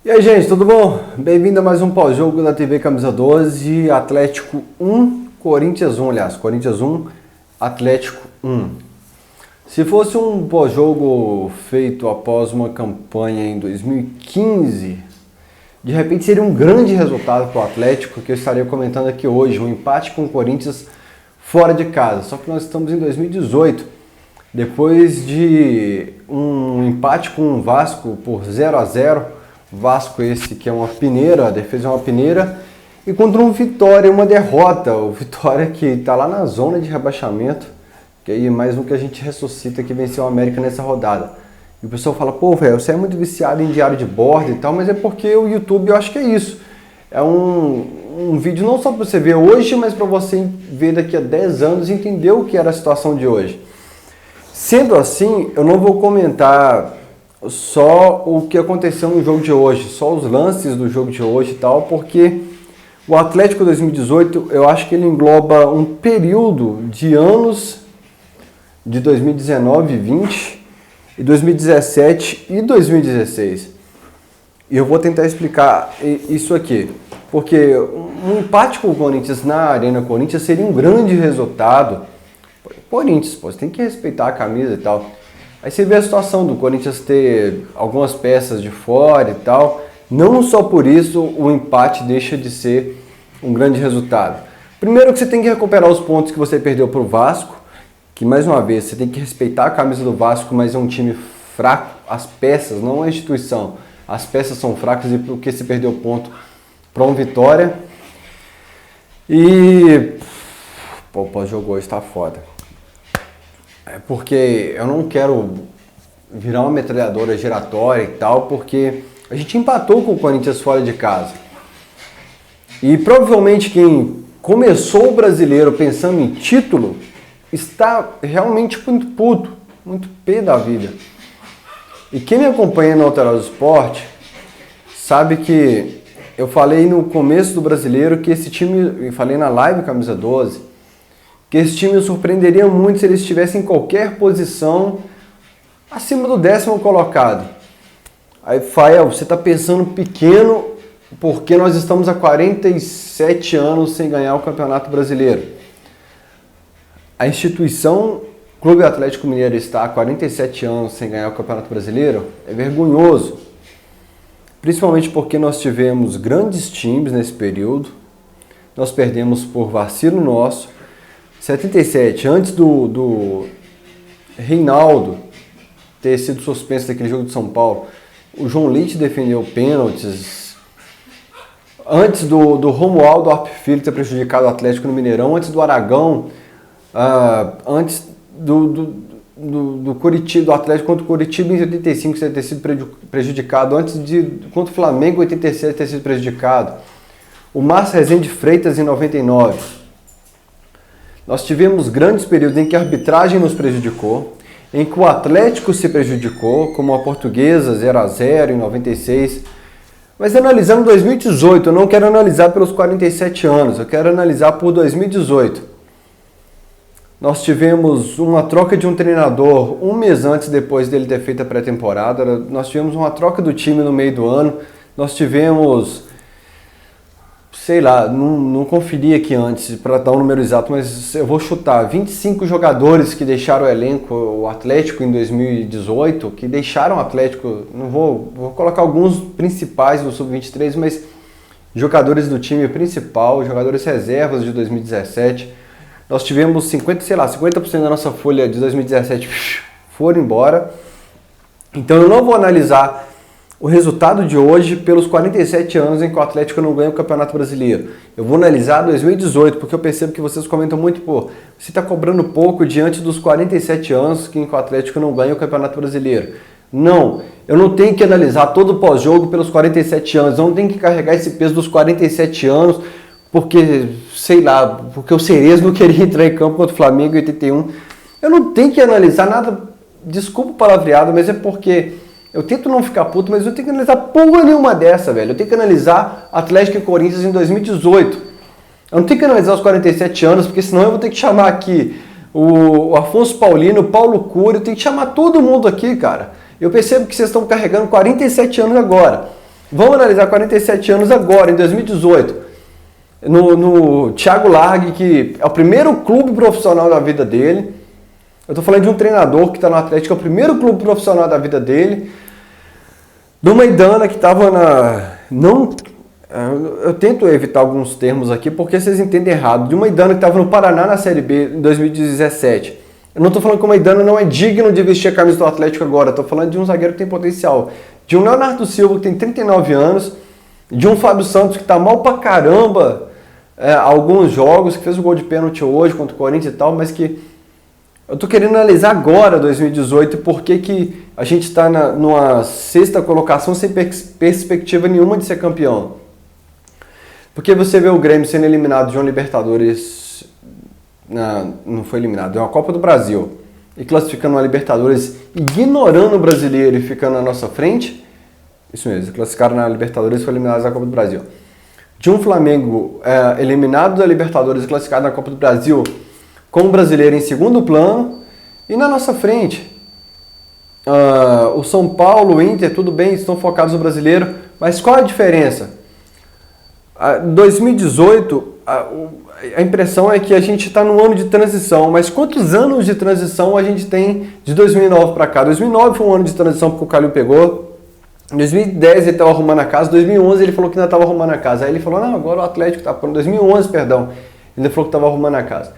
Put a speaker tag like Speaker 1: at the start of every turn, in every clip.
Speaker 1: E aí, gente, tudo bom? Bem-vindo a mais um pós-jogo da TV Camisa 12, Atlético 1, Corinthians 1, aliás, Corinthians 1, Atlético 1. Se fosse um pós-jogo feito após uma campanha em 2015, de repente seria um grande resultado para o Atlético, que eu estaria comentando aqui hoje, um empate com o Corinthians fora de casa. Só que nós estamos em 2018, depois de um empate com o Vasco por 0-0, Vasco esse que é uma peneira, a defesa é uma peneira, e contra um Vitória, uma derrota, o Vitória que está lá na zona de rebaixamento, que aí mais um que a gente ressuscita que venceu o América nessa rodada. E o pessoal fala, pô, velho, você é muito viciado em diário de bordo e tal, mas é porque o YouTube, eu acho que é isso. É um vídeo não só para você ver hoje, mas para você ver daqui a 10 anos e entender o que era a situação de hoje. Sendo assim, eu não vou comentar só o que aconteceu no jogo de hoje, só os lances do jogo de hoje e tal, porque o Atlético 2018, eu acho que ele engloba um período de anos de 2019, 20 e 2017 e 2016. E eu vou tentar explicar isso aqui, porque um empate com o Corinthians na Arena Corinthians seria um grande resultado. Corinthians, pô, você tem que respeitar a camisa e tal. Aí você vê a situação do Corinthians ter algumas peças de fora e tal. Não só por isso o empate deixa de ser um grande resultado. Primeiro que você tem que recuperar os pontos que você perdeu para o Vasco, que mais uma vez você tem que respeitar a camisa do Vasco, mas é um time fraco. As peças, não a instituição, as peças são fracas e porque você perdeu ponto para um Vitória. E pô, o pós-jogo hoje tá foda. É porque eu não quero virar uma metralhadora giratória e tal, porque a gente empatou com o Corinthians fora de casa. E provavelmente quem começou o Brasileiro pensando em título está realmente muito puto, muito pé da vida. E quem me acompanha no Alterosa Esporte sabe que eu falei no começo do Brasileiro que esse time, eu falei na live Camisa 12, que esse time me surpreenderia muito se eles estivessem em qualquer posição acima do 10º colocado. Aí, Fael, você está pensando pequeno porque nós estamos há 47 anos sem ganhar o Campeonato Brasileiro. A instituição Clube Atlético Mineiro está há 47 anos sem ganhar o Campeonato Brasileiro é vergonhoso. Principalmente porque nós tivemos grandes times nesse período, nós perdemos por vacilo nosso. 77, antes do Reinaldo ter sido suspenso daquele jogo de São Paulo, o João Leite defendeu pênaltis. Antes do Romualdo Arp Filho ter prejudicado o Atlético no Mineirão, antes do Aragão, antes do Curitiba, do Atlético contra o Curitiba em 85 ter sido prejudicado, antes contra o Flamengo em 87 ter sido prejudicado, o Márcio Rezende Freitas em 99. Nós tivemos grandes períodos em que a arbitragem nos prejudicou, em que o Atlético se prejudicou, como a Portuguesa 0-0 em 96. Mas analisando 2018, eu não quero analisar pelos 47 anos, eu quero analisar por 2018. Nós tivemos uma troca de um treinador um mês antes depois dele ter feito a pré-temporada, nós tivemos uma troca do time no meio do ano, nós tivemos, sei lá, não conferi aqui antes para dar um número exato, mas eu vou chutar 25 jogadores que deixaram o elenco, o Atlético em 2018, que deixaram o Atlético, vou colocar alguns principais do Sub-23, mas jogadores do time principal, jogadores reservas de 2017, nós tivemos 50% da nossa folha de 2017 foram embora, então eu não vou analisar o resultado de hoje pelos 47 anos em que o Atlético não ganha o Campeonato Brasileiro. Eu vou analisar 2018, porque eu percebo que vocês comentam muito, pô, você está cobrando pouco diante dos 47 anos em que o Atlético não ganha o Campeonato Brasileiro. Não, eu não tenho que analisar todo o pós-jogo pelos 47 anos, eu não tenho que carregar esse peso dos 47 anos, porque, sei lá, porque o Cerezo não queria entrar em campo contra o Flamengo em 81. Eu não tenho que analisar nada, desculpa o palavreado, mas é porque eu tento não ficar puto, mas eu tenho que analisar porra nenhuma dessa, velho. Eu tenho que analisar Atlético e Corinthians em 2018. Eu não tenho que analisar os 47 anos, porque senão eu vou ter que chamar aqui o Afonso Paulino, o Paulo Cury, eu tenho que chamar todo mundo aqui, cara. Eu percebo que vocês estão carregando 47 anos agora. Vamos analisar 47 anos agora, em 2018. No Thiago Largue, que é o primeiro clube profissional da vida dele. Eu tô falando de um treinador que está no Atlético, é o primeiro clube profissional da vida dele. Do Maidana, que estava na... Eu tento evitar alguns termos aqui, porque vocês entendem errado. De um Maidana que estava no Paraná na Série B em 2017. Eu não estou falando que o Maidana não é digno de vestir a camisa do Atlético agora. Estou falando de um zagueiro que tem potencial. De um Leonardo Silva, que tem 39 anos. De um Fábio Santos, que está mal pra caramba alguns jogos, que fez o gol de pênalti hoje contra o Corinthians e tal, mas que eu estou querendo analisar agora 2018 por que a gente está numa sexta colocação sem perspectiva nenhuma de ser campeão. Porque você vê o Grêmio sendo eliminado de uma Libertadores, não foi eliminado, de uma Copa do Brasil, e classificando uma Libertadores, ignorando o brasileiro e ficando na nossa frente. Isso mesmo, classificaram na Libertadores e foram eliminados da Copa do Brasil. De um Flamengo eliminado da Libertadores e classificado na Copa do Brasil, com o brasileiro em segundo plano, e na nossa frente, o São Paulo, o Inter, tudo bem, estão focados no brasileiro, mas qual a diferença? 2018, a impressão é que a gente está num ano de transição, mas quantos anos de transição a gente tem de 2009 para cá? 2009 foi um ano de transição porque o Calil pegou. Em 2010 ele estava arrumando a casa, em 2011 ele falou que ainda estava arrumando a casa. Aí ele falou, não, agora o Atlético está... Em 2011, perdão, ele falou que estava arrumando a casa.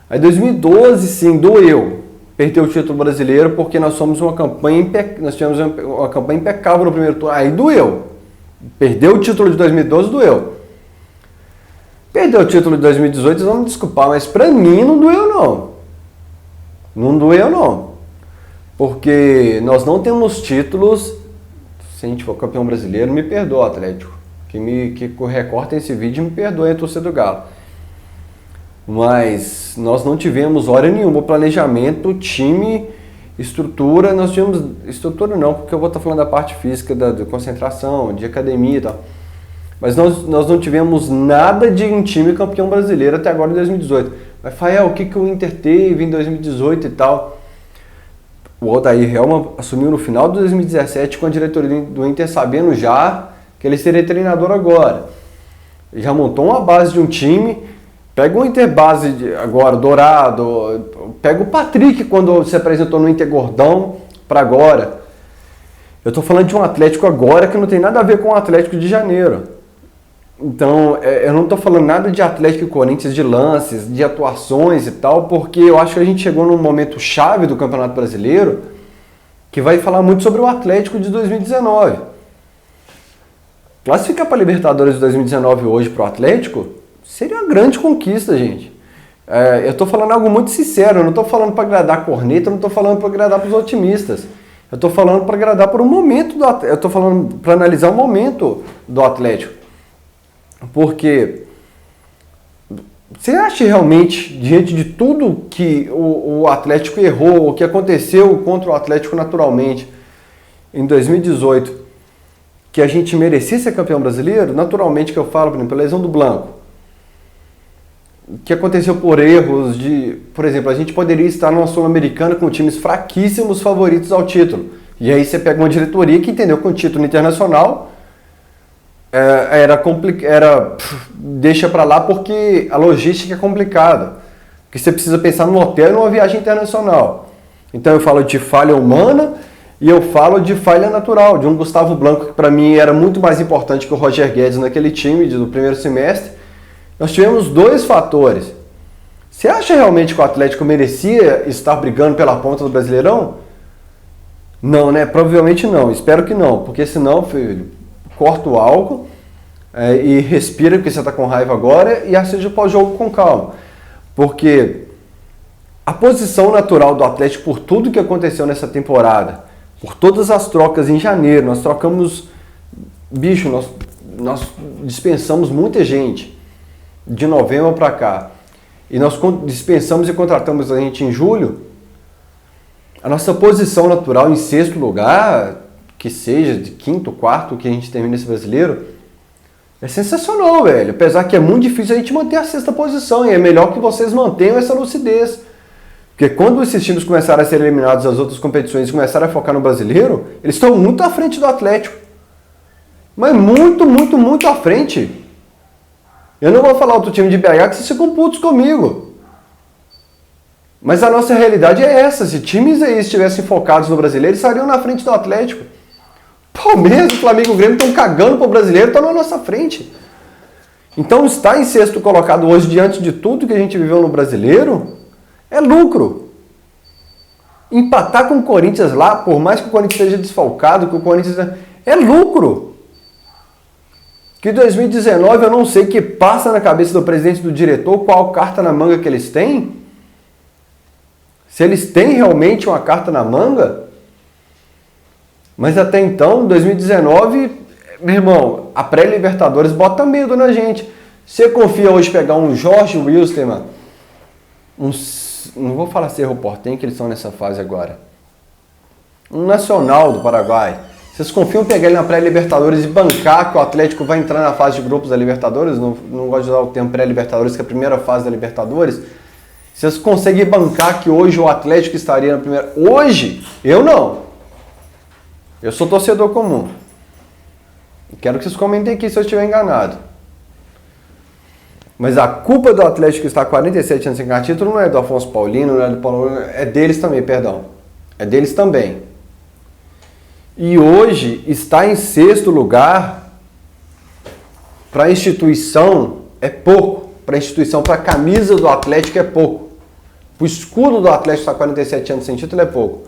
Speaker 1: Aí em 2012, sim, doeu perder o título brasileiro, porque nós tivemos uma campanha impecável no primeiro turno. Aí doeu. Perder o título de 2012 doeu. Perder o título de 2018, vocês vão me desculpar, mas pra mim não doeu não. Não doeu não. Porque nós não temos títulos. Se a gente for campeão brasileiro, me perdoa, Atlético. Que recorta esse vídeo, me perdoe a torcida do Galo. Mas nós não tivemos hora nenhuma planejamento, time, estrutura. Nós tivemos estrutura não, porque eu vou estar falando da parte física, da concentração, de academia e tal. Mas nós não tivemos nada de um time campeão brasileiro até agora em 2018. Mas, Fael, o que o Inter teve em 2018 e tal? O Odair Helman assumiu no final de 2017 com a diretoria do Inter sabendo já que ele seria treinador agora. Ele já montou uma base de um time. Pega o Inter base agora, Dourado. Pega o Patrick quando se apresentou no Inter Gordão para agora. Eu estou falando de um Atlético agora que não tem nada a ver com o Atlético de janeiro. Então, eu não estou falando nada de Atlético e Corinthians, de lances, de atuações e tal, porque eu acho que a gente chegou num momento chave do Campeonato Brasileiro que vai falar muito sobre o Atlético de 2019. Classificar para a Libertadores de 2019 hoje para o Atlético seria uma grande conquista, gente. Eu estou falando algo muito sincero, eu não estou falando para agradar a corneta, eu não estou falando para agradar para os otimistas. Eu estou falando para agradar para o momento do Atlético, eu estou falando para analisar o momento do Atlético. Porque você acha realmente, diante de tudo que o Atlético errou, o que aconteceu contra o Atlético naturalmente em 2018, que a gente merecia ser campeão brasileiro? Naturalmente que eu falo, por exemplo, a lesão do Blanco, que aconteceu por erros por exemplo, a gente poderia estar numa Sul-Americana com times fraquíssimos favoritos ao título. E aí você pega uma diretoria que entendeu que o título internacional deixa pra lá porque a logística é complicada. Porque você precisa pensar num hotel e numa viagem internacional. Então eu falo de falha humana e eu falo de falha natural, de um Gustavo Blanco que para mim era muito mais importante que o Roger Guedes naquele time do primeiro semestre. Nós tivemos dois fatores. Você acha realmente que o Atlético merecia estar brigando pela ponta do Brasileirão? Não, né? Provavelmente não. Espero que não, porque senão, filho, corta o álcool e respira, porque você está com raiva agora, e assiste o pós-jogo com calma. Porque a posição natural do Atlético, por tudo que aconteceu nessa temporada, por todas as trocas em janeiro, nós trocamos, nós dispensamos muita gente de novembro para cá, e nós dispensamos e contratamos a gente em julho. A nossa posição natural em sexto lugar, que seja de quinto, quarto, que a gente termina esse brasileiro, é sensacional, velho. Apesar que é muito difícil a gente manter a sexta posição, e é melhor que vocês mantenham essa lucidez. Porque quando esses times começaram a ser eliminados das outras competições e começaram a focar no brasileiro, eles estão muito à frente do Atlético. Mas muito, muito, muito à frente. Eu não vou falar outro time de BH que vocês ficam putos comigo. Mas a nossa realidade é essa. Se times aí estivessem focados no brasileiro, estariam na frente do Atlético. Palmeiras, Flamengo e Grêmio estão cagando pro brasileiro, estão na nossa frente. Então estar em sexto colocado hoje, diante de tudo que a gente viveu no brasileiro, é lucro. Empatar com o Corinthians lá, por mais que o Corinthians esteja desfalcado, que o Corinthians é lucro. Que 2019 eu não sei o que passa na cabeça do presidente e do diretor, qual carta na manga que eles têm. Se eles têm realmente uma carta na manga. Mas até então, 2019, meu irmão, a pré-Libertadores bota medo na gente. Você confia hoje pegar um Jorge Wilstermann, não vou falar Cerro Porteño, que eles estão nessa fase agora. Um Nacional do Paraguai. Vocês confiam pegar ele na pré-Libertadores e bancar que o Atlético vai entrar na fase de grupos da Libertadores? Não gosto de usar o termo pré-Libertadores, que é a primeira fase da Libertadores. Vocês conseguem bancar que hoje o Atlético estaria na primeira... Hoje? Eu não. Eu sou torcedor comum. Quero que vocês comentem aqui se eu estiver enganado. Mas a culpa do Atlético estar 47 anos sem ganhar título não é do Afonso Paulino, não é do Paulo, é deles também, perdão. É deles também. E hoje está em sexto lugar para a instituição é pouco. Para a instituição, para a camisa do Atlético é pouco. Para o escudo do Atlético estar 47 anos sem título é pouco.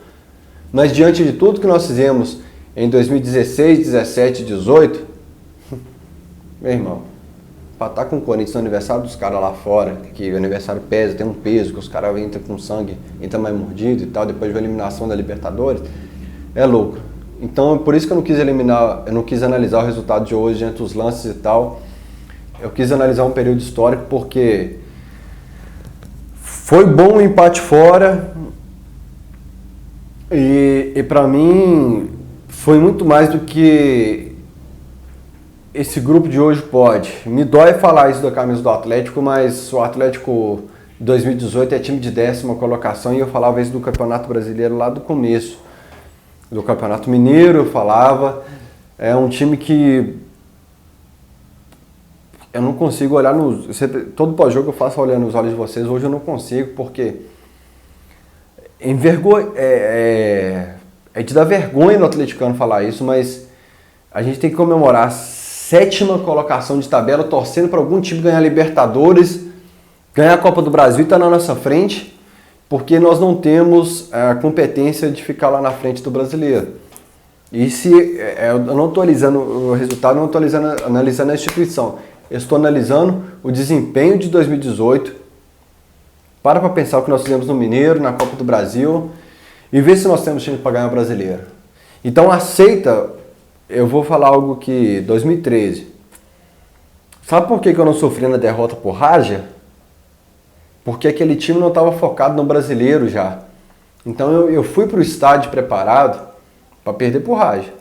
Speaker 1: Mas diante de tudo que nós fizemos em 2016, 17, 18, meu irmão, para estar com o Corinthians no aniversário dos caras lá fora, que o aniversário pesa, tem um peso, que os caras entram com sangue, entram mais mordido e tal, depois da eliminação da Libertadores, é lucro. Então, por isso que eu não quis analisar o resultado de hoje, entre os lances e tal. Eu quis analisar um período histórico porque foi bom o empate fora e para mim foi muito mais do que esse grupo de hoje pode. Me dói falar isso da camisa do Atlético, mas o Atlético 2018 é time de 10ª colocação e eu falava isso do Campeonato Brasileiro lá do começo. Do Campeonato Mineiro eu falava, é um time que eu não consigo olhar nos... Todo pós-jogo eu faço olhando nos olhos de vocês, hoje eu não consigo, porque é de dar vergonha no atleticano falar isso, mas a gente tem que comemorar a 7ª colocação de tabela, torcendo para algum time ganhar Libertadores, ganhar a Copa do Brasil e estar na nossa frente, porque nós não temos a competência de ficar lá na frente do brasileiro. E se eu não estou analisando o resultado, não estou analisando a instituição. Eu estou analisando o desempenho de 2018. Para pensar o que nós fizemos no Mineiro, na Copa do Brasil, e ver se nós temos time para ganhar o brasileiro. Então aceita, eu vou falar algo que 2013. Sabe por que eu não sofri na derrota por Raja? Porque aquele time não estava focado no brasileiro já. Então eu fui para o estádio preparado para perder por Raja.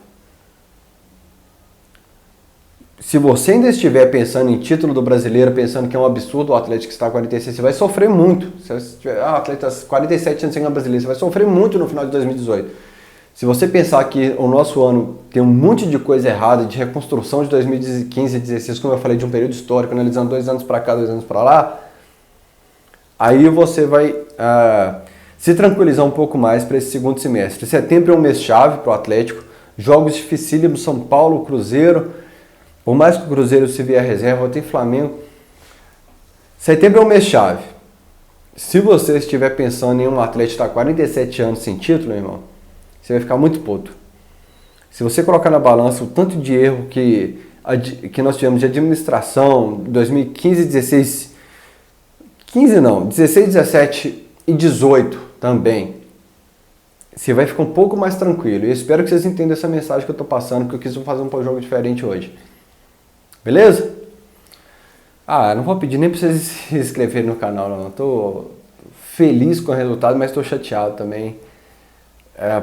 Speaker 1: Se você ainda estiver pensando em título do brasileiro, pensando que é um absurdo o Atlético estar 46, você vai sofrer muito. Se você tiver, Atlético 47 anos sem ganhar brasileiro, você vai sofrer muito no final de 2018. Se você pensar que o nosso ano tem um monte de coisa errada, de reconstrução de 2015 e 2016, como eu falei, de um período histórico, analisando 2 anos para cá, 2 anos para lá, aí você vai se tranquilizar um pouco mais para esse segundo semestre. Setembro é um mês-chave para o Atlético, jogos dificílimos, São Paulo, Cruzeiro. Por mais que o Cruzeiro se vier a reserva, tem Flamengo. Setembro é um mês-chave. Se você estiver pensando em um Atlético estar 47 anos sem título, meu irmão, você vai ficar muito puto. Se você colocar na balança o tanto de erro que nós tivemos de administração 2015, 16... 15 não, 16, 17 e 18 também. Você vai ficar um pouco mais tranquilo. E eu espero que vocês entendam essa mensagem que eu estou passando, porque eu quis fazer um jogo diferente hoje. Beleza? Não vou pedir nem para vocês se inscreverem no canal, não. Estou feliz com o resultado, mas estou chateado também.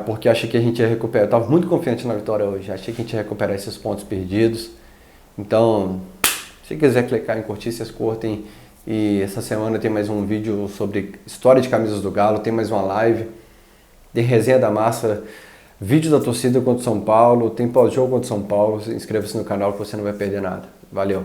Speaker 1: Porque achei que a gente ia recuperar. Eu estava muito confiante na vitória hoje. Achei que a gente ia recuperar esses pontos perdidos. Então, se quiser clicar em curtir, vocês curtem. E essa semana tem mais um vídeo sobre história de camisas do Galo. Tem mais uma live. Tem resenha da massa. vídeo da torcida contra o São Paulo, tem pós-jogo contra o São Paulo. Inscreva-se no canal que você não vai perder nada. Valeu!